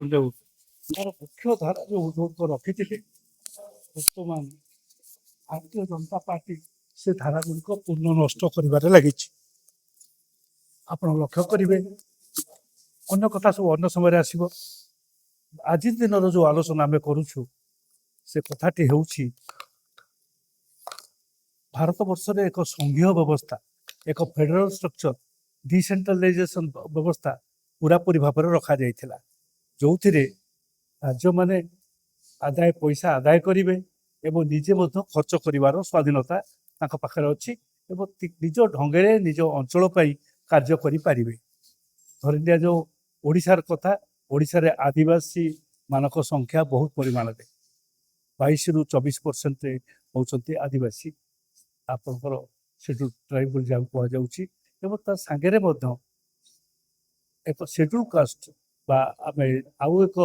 ଯୋଉ ତାର ମୁଖ୍ୟ ଧାରା ଯୋଉ ରଖିଥିଲେ ବର୍ତ୍ତମାନ ଭାରତୀୟ ଜନତା ପାର୍ଟି ସେ ଧାରାଗୁଡ଼ିକ ପୂର୍ଣ୍ଣ ନଷ୍ଟ କରିବାରେ ଲାଗିଛି। ଆପଣ ଲକ୍ଷ୍ୟ କରିବେ ଅନ୍ୟ କଥା ସବୁ ଅନ୍ୟ ସମୟରେ ଆସିବ। ଆଜି ଦିନର ଯୋଉ ଆଲୋଚନା ଆମେ କରୁଛୁ ସେ କଥାଟି ହେଉଛି ଭାରତ ବର୍ଷରେ ଏକ ସଂଘୀୟ ବ୍ୟବସ୍ଥା, ଏକ ଫେଡେରାଲ ଷ୍ଟ୍ରକ୍ଚର, ଡିସେଣ୍ଟ୍ରାଲାଇଜେସନ ବ୍ୟବସ୍ଥା ପୁରାପୁରି ଭାବରେ ରଖାଯାଇଥିଲା, ଯୋଉଥିରେ ରାଜ୍ୟମାନେ ପଇସା ଆଦାୟ କରିବେ ଏବଂ ନିଜେ ମଧ୍ୟ ଖର୍ଚ୍ଚ କରିବାର ସ୍ୱାଧୀନତା ତାଙ୍କ ପାଖରେ ଅଛି ଏବଂ ନିଜ ଢଙ୍ଗରେ ନିଜ ଅଞ୍ଚଳ ପାଇଁ କାର୍ଯ୍ୟ କରିପାରିବେ। ଧରି ନିଆଯାଉ ଓଡ଼ିଶାର କଥା, ଓଡ଼ିଶାରେ ଆଦିବାସୀ ମାନଙ୍କ ସଂଖ୍ୟା ବହୁତ ପରିମାଣରେ 22ରୁ 24% ହେଉଛନ୍ତି ଆଦିବାସୀ, ଆପଣଙ୍କର ସେଡ୍ୟୁଲ ଟ୍ରାଇବ୍ ବୋଲି ଯାହାକୁ କୁହାଯାଉଛି, ଏବଂ ତା ସାଙ୍ଗରେ ମଧ୍ୟ ଏକ ସେଡ୍ୟୁଲ କାଷ୍ଟ ବା ଆମେ ଆଉ ଏକ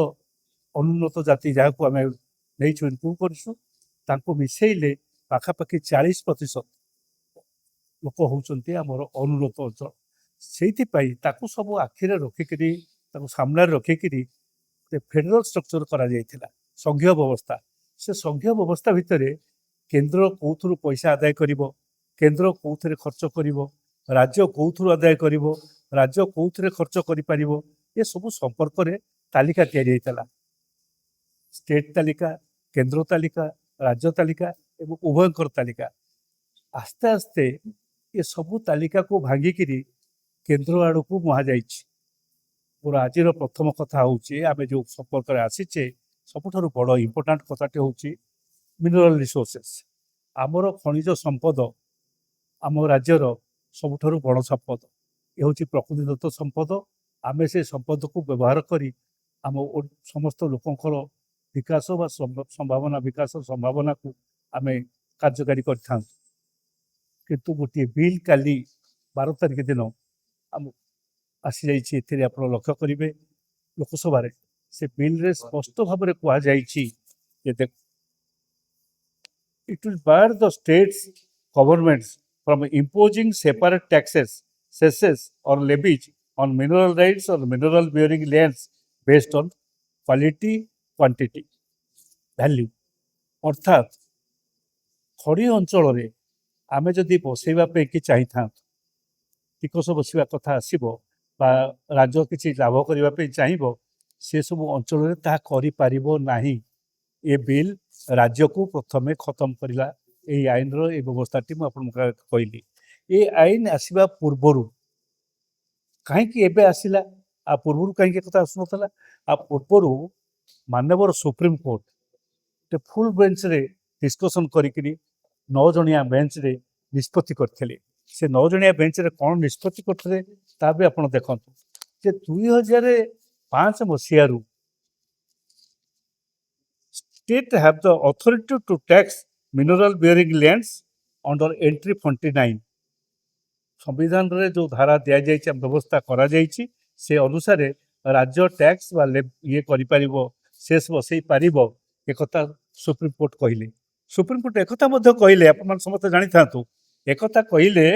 ଅନୁନ୍ନତ ଜାତି ଯାହାକୁ ଆମେ ନେଇଛୁ ଇନକ୍ଲୁଡ୍ କରିଛୁ, ତାଙ୍କୁ ମିଶେଇଲେ ପାଖାପାଖି 40% ଲୋକ ହେଉଛନ୍ତି ଆମର ଅନୁନ୍ନତ ଅଞ୍ଚଳ। ସେଇଥିପାଇଁ ତାକୁ ସବୁ ଆଖିରେ ରଖିକିରି, ତାକୁ ସାମ୍ନାରେ ରଖିକିରି ଫେଡେରାଲ ଷ୍ଟ୍ରକ୍ଚର କରାଯାଇଥିଲା, ସଂଘୀୟ ବ୍ୟବସ୍ଥା। ସେ ସଂଘୀୟ ବ୍ୟବସ୍ଥା ଭିତରେ କେନ୍ଦ୍ର କୋଉଥିରୁ ପଇସା ଆଦାୟ କରିବ, କେନ୍ଦ୍ର କୋଉଥିରେ ଖର୍ଚ୍ଚ କରିବ, ରାଜ୍ୟ କୋଉଥିରୁ ଆଦାୟ କରିବ, ରାଜ୍ୟ କୋଉଥିରେ ଖର୍ଚ୍ଚ କରିପାରିବ, ଏସବୁ ସମ୍ପର୍କରେ ତାଲିକା ତିଆରି ହେଇଥିଲା। ଷ୍ଟେଟ୍ ତାଲିକା, କେନ୍ଦ୍ର ତାଲିକା, ରାଜ୍ୟ ତାଲିକା ଏବଂ ଉଭୟଙ୍କର ତାଲିକା। ଆସ୍ତେ ଆସ୍ତେ ଏସବୁ ତାଲିକାକୁ ଭାଙ୍ଗିକିରି କେନ୍ଦ୍ର ଆଡ଼କୁ ମୁହାଯାଇଛି। ମୋର ଆଜିର ପ୍ରଥମ କଥା ହେଉଛି, ଆମେ ଯେଉଁ ସମ୍ପର୍କରେ ଆସିଛେ ସବୁଠାରୁ ବଡ଼ ଇମ୍ପୋର୍ଟାଣ୍ଟ କଥାଟି ହେଉଛି ମିନେରାଲ ରିସୋର୍ସେସ୍। ଆମର ଖଣିଜ ସମ୍ପଦ ଆମ ରାଜ୍ୟର ସବୁଠାରୁ ବଡ଼ ସମ୍ପଦ। ଏ ହେଉଛି ପ୍ରକୃତିଦତ୍ତ ସମ୍ପଦ। ଆମେ ସେ ସମ୍ପଦକୁ ବ୍ୟବହାର କରି ଆମ ସମସ୍ତ ଲୋକଙ୍କର ବିକାଶ ବା ବିକାଶ ସମ୍ଭାବନାକୁ ଆମେ କାର୍ଯ୍ୟକାରୀ କରିଥାନ୍ତୁ। କିନ୍ତୁ ଗୋଟିଏ ବିଲ୍ କାଲି 12 ତାରିଖ ଦିନ ଆମ ଆସିଯାଇଛି, ଏଥିରେ ଆପଣ ଲକ୍ଷ୍ୟ କରିବେ ଲୋକସଭାରେ ସେ ବିଲ୍ରେ ସ୍ପଷ୍ଟ ଭାବରେ କୁହାଯାଇଛି ଯେ it will bar the states governments from imposing separate taxes, cesses or levies on mineral rights or mineral bearing lands based on quality, quantity, value। ଅର୍ଥାତ୍ ଖଣି ଅଞ୍ଚଳରେ ଆମେ ଯଦି ବସେଇବା ପାଇଁ କି ଚାହିଁଥାନ୍ତୁ, ଟିକସ ବସିବା କଥା ଆସିବ ବା ରାଜ୍ୟ କିଛି ଲାଭ କରିବା ପାଇଁ ଚାହିଁବ, ସେସବୁ ଅଞ୍ଚଳରେ ତାହା କରିପାରିବ ନାହିଁ। ଏ ବିଲ୍ ରାଜ୍ୟକୁ ପ୍ରଥମେ ଖତମ କରିଲା। ଏହି ଆଇନର এই ବ୍ୟବସ୍ଥାଟି ମୁଁ ଆପଣଙ୍କୁ କହିଲି। ଏ ଆଇନ ଆସିବା ପୂର୍ବରୁ କାହିଁକି ଏବେ ଆସିଲା, ଆ ପୂର୍ବରୁ କାହିଁକି କଥା ଆସୁନଥିଲା? ଆ ପୂର୍ବରୁ ମାନ୍ୟବର ସୁପ୍ରିମକୋର୍ଟ ଗୋଟେ ଫୁଲ୍ ବେଞ୍ଚରେ ଡିସ୍କସନ୍ କରିକିରି 9 ଜଣିଆ ବେଞ୍ଚରେ ନିଷ୍ପତ୍ତି କରିଥିଲେ। ସେ 9 ଜଣିଆ ବେଞ୍ଚରେ କ'ଣ ନିଷ୍ପତ୍ତି କରିଥିଲେ ତା ବି ଆପଣ ଦେଖନ୍ତୁ ଯେ 2005 ମସିହାରୁ state have the authority to tax mineral bearing lands under entry 49। संविधान जो धारा दि जाइए व्यवस्था करा जाइए, से अनुसार राज्य टैक्स बा ये शेष बसई पार एक सुप्रीमकोर्ट कहले। सुप्रीमकोर्ट एक कहले, आप समस्त जानी था एक कहले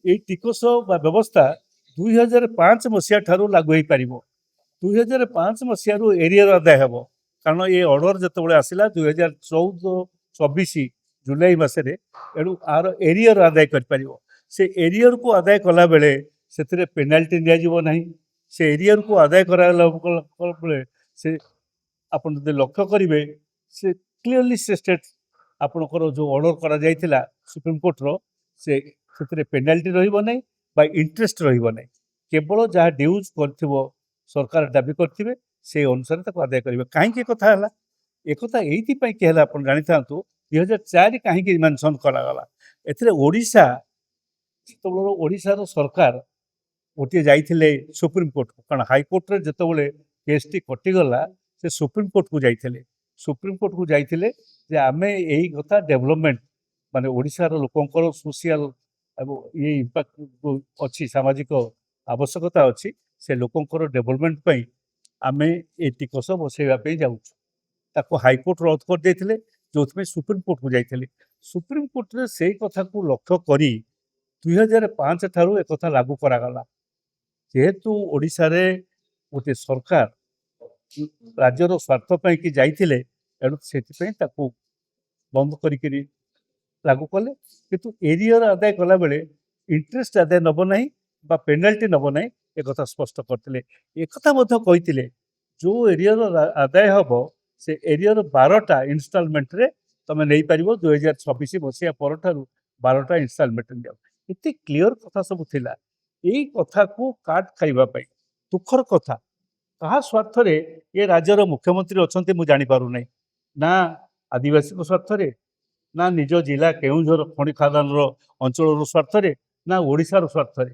ये टिकस व्यवस्था 2005 मसीहा ठारू लागू हो पार। 2005 मसीह एरियर आदाय हे, कारण ये ऑर्डर जो आसला 2014-24 जुलाई मसरे, एणु आर एरियर आदाय कर से एरियर को आदाय कला बेले से पेनाल्टी निया से एरियर को आदाय करा से आप लक्ष्य करेंगे से क्लीयरली से स्टेट आपणकर जो ऑर्डर करा जाइथिला सुप्रीमकोर्टर से पेनाल्टी रहिबो नै बा इंटरेस्ट रहिबो नै, केवल जहाँ ड्यूज करथिबो सरकार दाबी करथिबे से अनुसार ताको आदाय करिवे। काहेकि कथा हला एकथा एइथि पई कहला आपण जानि थांतु 2004 काहेकि मेंशन करा गला। एथिरे ओडिशा जेतबेले ओडिशार सरकार गोटे जाइथिले सुप्रीमकोर्ट को, कारण हाईकोर्ट रे जेतबेले केसटी कटिगला से सुप्रीमकोर्ट को जाइथिले। सुप्रीमकोर्ट को जाइथिले जे आमे एई कथा डेवलपमेंट माने ओडिशार लोकंकर सोशल ये इम्पैक्ट अच्छी सामाजिक आवश्यकता अच्छी से लोकंकर डेवलपमेंट पई आमे ए टिकस बसैवा पे जाउछु। ताको हाईकोर्ट रद्द कर देथिले, जोथमे सुप्रीमकोर्ट को जाइथिले। सुप्रीमकोर्ट रे सेई कथा को लक्ष्य करी 2005 ठारू एक कथा लागू करा गला। जेहेतु ओडिशा रे गोटे सरकार राज्यर स्वार्थ कि जाइथिले एणु सेथिपई ताकू बंद करिकिरी लागू कले किंतु एरियर आदाय कला बेले इंटरेस्ट आदाय नब नाही बा पेनाल्टी नब नाही एक कथा स्पष्ट करथिले एक कथा मध्य कहिथिले जो एरियर आदाय हबो से एरियर 12टा इन्स्टॉलमेंट रे तमे नै परिबो 2026 मसिया परठारु 12टा इन्स्टॉलमेंट दियो इति क्लियर कथा सब थिला एई कथा को काट खाइबा पई दुखर कथा कहा स्वार्थ रे ये राज्यर मुख्यमंत्री अछंती मु जानि पारु नै ना आदिवासी को स्वार्थ रे ना निज जिला केउझर खଣି खादान अंचल स्वार्थ रे ना ओडिशार स्वार्थ रे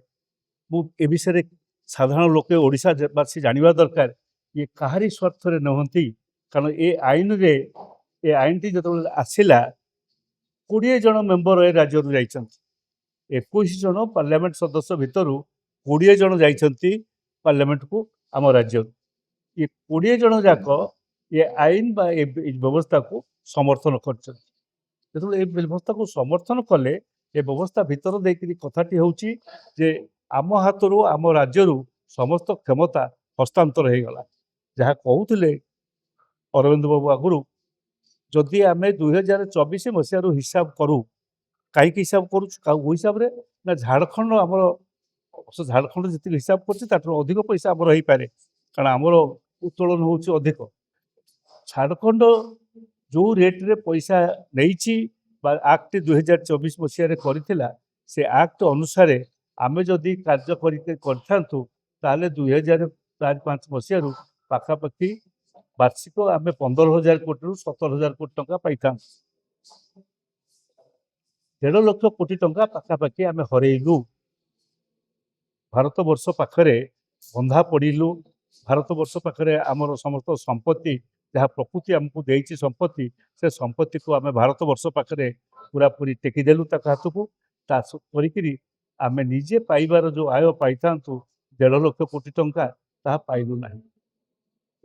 मु ए विषय साधारण लोके ओडिशावासी जानिबा दरकार ये काहारी स्वार्थ रे नहंती कारण ए आईन टी जत आसिला 20 जन मेंबर ए राज्य रु जाइछंती 21 जन पार्लियामेंट सदस्य भितरु 20 जन जाइछंती पार्लियामेंट को आम राज्य ये 20 जन जाक ये आईन बा ए व्यवस्था को समर्थन कर व्यवस्था को समर्थन कले ए व्यवस्था भितर देकरी कथाटी होउची जे आम हाथरू आम राज्यरू समस्त क्षमता हस्तांतर हो गला जहाँ कहते अरविंद बाबू आगुरी जदि आम 2024 मसीह हिसाब करूँ कहीं हिसाब करूँ हिसाब रे ना झारखंड आम झारखंड जी हिसाब कर अधिक पैसा आमर हो पारे कारण आमर उत्तोलन हो अधिक झारखंड जो रेट रे पैसा नहीं आक्ट 2024 मसीह करथिला से आक्ट अनुसार आम जदि कार्य करथांतु ताले 2004-5 मसीह पाखापाखि वार्षिक आम 15,000 कोटी रु 17,000 कोटी टंका पाई था 1.5 लाख कोटी टंका पाखापाखि आम हरइलु भारत वर्ष पाखरे बंधा पड़िलु भारत वर्ष पाखरे आमर समस्त संपत्ति जहाँ प्रकृति आमको देती संपत्ति से संपत्ति को आम भारत वर्ष पाखरे पूरा पूरी टेकीदेलु हाथ को करी आम निजे पाइबार जो आय पाई था 1.5 लाख कोटी टंका ता पाइलु ना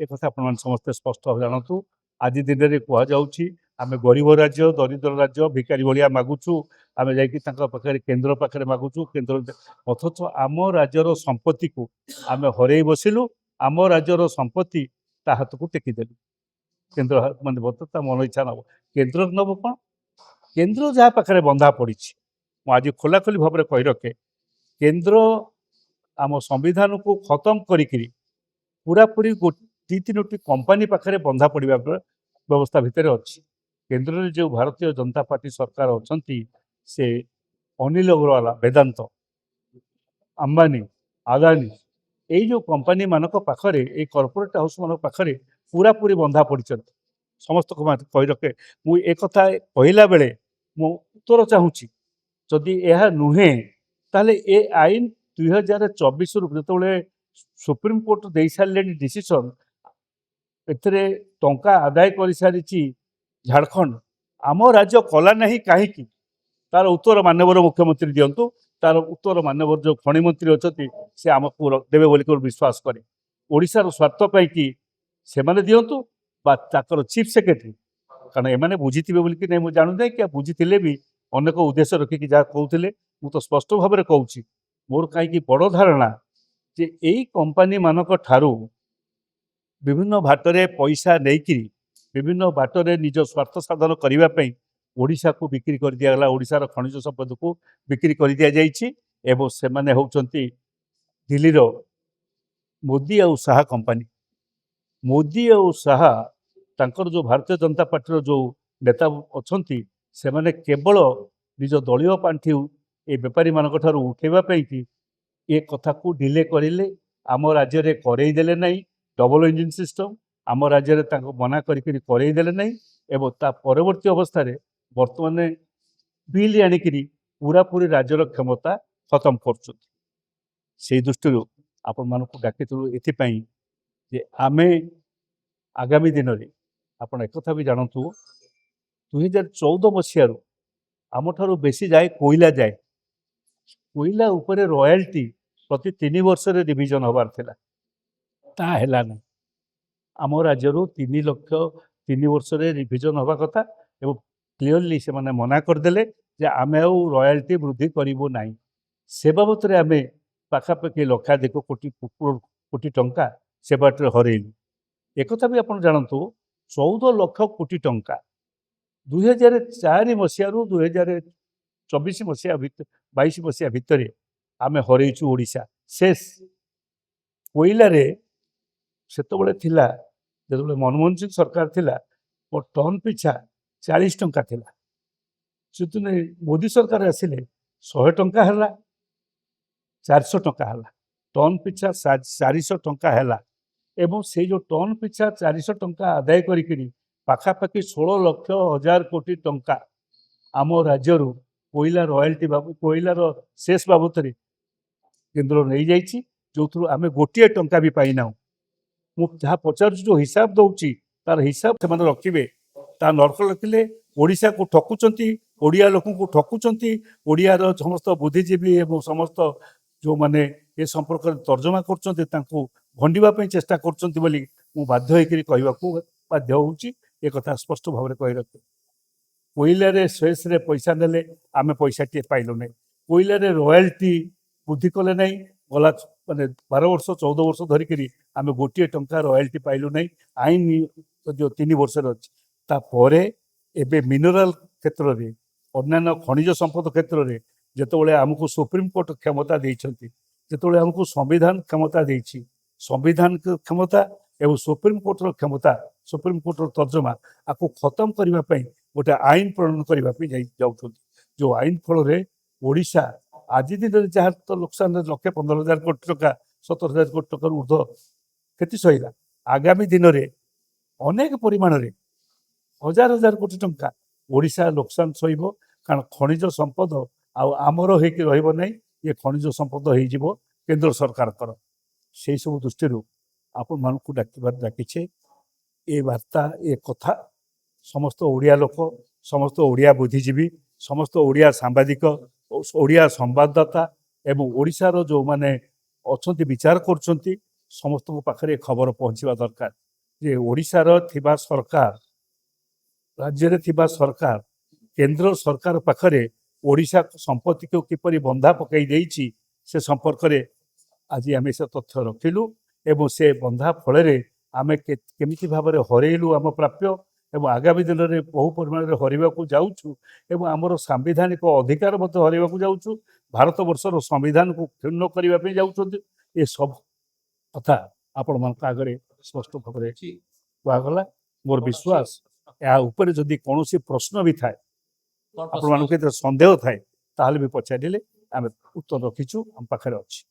एक अपन समस्ते स्पष्ट जानतु आज दिन में कहुच्छी आम गरीब राज्य दरिद्र राज्य भिकारी भाया मागुचु आम जाके केन्द्र पाखे मागुचु केन्द्र अथच आम राज्यर संपत्ति को आम हरई बसिलु आम राज्यर संपत्ति ता हाथ को टेकीदेलु केन्द्र मानते बता मन इच्छा नब केन्द्र नब कौन केन्द्र जहाँ पाखे बंधा पड़ी आज खोलाखोली भाव में कही रखे केन्द्र आम संविधान को खत्म करी पूरा पूरी 2-3टी कंपनी पाखे बंधा पड़ा व्यवस्था भितर अच्छी केन्द्र में जो भारतीय जनता पार्टी सरकार अच्छा से अनिल अग्रवाल वेदांत अंबानी आदानी यही जो कंपनी मानक पाखरे ये कॉर्पोरेट हाउस मान पाखरे पूरा पूरी बंधा पड़ समस्त कही रखे मुझे कहला बेले मु उत्तर चाहूँगी जदि यह नुहे ताले ए आईन 2024 जो सुप्रीम कोर्ट दे सारे डिसीजन एथिरे टंका आदाय कर सारी झारखंड आम राज्य कला नहीं कहीं तार उत्तर मानवर मुख्यमंत्री दिंतु तार उत्तर मानवर जो खनि मंत्री अच्छा से आमको देवे बोलिक विश्वास करे ओडिशार स्वार्थ पाई कि से माने दिंतु बाकर चीफ सेक्रेटरी कारण एमाने बुझीथे बोलिक नहीं मुझे जानू ना कि बुझी भी अनेक उद्देश्य रखिकी जहाँ कहते मुझे स्पष्ट भाव में कहूँ मोर कहीं बड़ धारणा जे यही कंपनी मानक ठारू विभिन्न बाटरे पैसा नहीं विभिन्न बाटरे निज स्वार्थ साधन करने ओडिशा को बिक्री कर दिगला ओडिशार खनिज संपद को बिक्री कर दि जाइए एवं से माने होउचंती दिल्ली रो मोदी और शाह कंपनी मोदी और शाह तांकर जो भारतीय जनता पार्टी जो नेता अच्छी से माने केवल निज दलीय पांठि ए बेपारी मानक ठारू उठेबा पई कि ए कथा को डिले करिले आम राज्य रे करई देले नहीं डबल इंजिन सिस्टम आम राज्य रे तांको मना करिकरी करई देले नहीं एवं ता परवर्ती अवस्था रे वर्तमान बिल आनिकी पूरा पूरी राज्यर क्षमता खत्म कर दृष्टि आपण मानक डाकिलु ये आमे आगामी दिन में आपण एक भी जानतु 2014 मसीह आम ठारू बेसी जाए कोईला उपरे रॉयल्टी प्रति 3 वर्ष डिविजन हबार थिला ता हैला नहीं आम राज्य 3 लाख 3 वर्ष रिविजन हवा कथा एवं क्लीयरली से माने मना करदेले जे आमे रॉयल्टी वृद्धि करिबो नाही से बाबत आमे पाखापाखि लक्षाधिक कोटी टंका से बाटे हरइलु एकथा भी आप जानतु 14 लक्ष कोटी टंका 2004 मसीह 2024 मसीहा भितर 22 मसीहा भितर आम हरइचु ओडिशा शेष कोईलार सेतबले थिला जेतबले मनमोहन सिंह सरकार थिला टन पिछा 40 टंका थिला जितने मोदी सरकार आसिले 100 टंका है 400 टंका है टन पिछा 400 टंका है एवं से जो टन पिछा 400 टंका आदाय करी पाखापाखि 16 लक्ष हजार कोटी टंका आम राज्य कोईला रॉयल्टी बाबू कोईलार शेष बाबद केन्द्र नहीं जाइए जो थ्रु आम गोटे टंका भी पाईना मुझे पचार जो हिसाब दौची तार हिसाब से रखिए ता नरक रखिले ओडिशा को ठकुचंती ओडिया लोक को ठकुचंती ओडियार समस्त बुद्धिजीवी एवं समस्त जो माने ए संपर्क तर्जमा करचंती तांको भंडिबा पई चेष्टा करचंती बोली मु बाध्य होइकरी कहबाकू बाध्य होउची ए कथा स्पष्ट भाव में कहि रखे कोईला रे शेष रे पैसा नेले आमे पैसा टे पाइलो नै कोईला रे रॉयल्टी बुद्धि कले नै गला माने 12 वर्ष 14 वर्ष धरिकरी आमे गोटे टंका रॉयल्टी पाइलो नै आईन जो 3 वर्ष अछि ता परे एबे मिनरल क्षेत्र रे अन्य खनिज संपद क्षेत्र रे जेतबेले हमको सुप्रीम कोर्ट क्षमता देइछंती जेतबेले हमको संविधान क्षमता देइछि संविधान क्षमता एवं सुप्रीम कोर्टर क्षमता सुप्रीम कोर्टर तर्जमा आपको खत्म करने गोटे आईन प्रणयन करने जो आईन फल ओडिशा आज दिन जहाँ तो नुकसान 1,15,000 कोटी टका 17,000 कोटी टकर ऊर्ध क्षति सहिला आगामी दिन में अनेक परिमाण में हजार हजार कोटी टंका ओडिशा नुकसान सहिब कारण खनिज संपद आमर हो ना ये खनिज संपद हो केंद्र सरकार से सब दृष्टि आपण मानक डाकिछे ए वार्ता ए कथा समस्त ओडिया लोक समस्त ओडिया बुद्धिजीवी समस्त ओडिया सांबादिक ओडिया संवाददाता एवं ओडिशार जो माने अच्छे विचार करछंती समस्त पाखरे खबर पहुँचवा दरकार जे ओडिशार थिबा सरकार राज्य रे थिबा सरकार केंद्र सरकार पाखरे ओडिशा संपत्ति को किपरि बंधा पकई देइछि से संपर्क रे आज आम से तथ्य रखिलु एवं से बंधा फल आम केमिति भाव में हरइलु आम प्राप्य एवं आगामी दिन में बहु परिमाण में हरवाक जाऊँ एवं आमर सांविधानिक अधिकार हरवाक जाऊँ भारत वर्षर संविधान को क्षुण्ण करने जाऊँ ये सब कथा आपण मान आगे स्पष्ट भाव में कहगला मोर विश्वास या ऊपर जदि कौन प्रश्न भी थाए आपण मान सन्देह थाए ताहले भी पचारे आम उत्तर रखीचु आम पाखे अच्छी।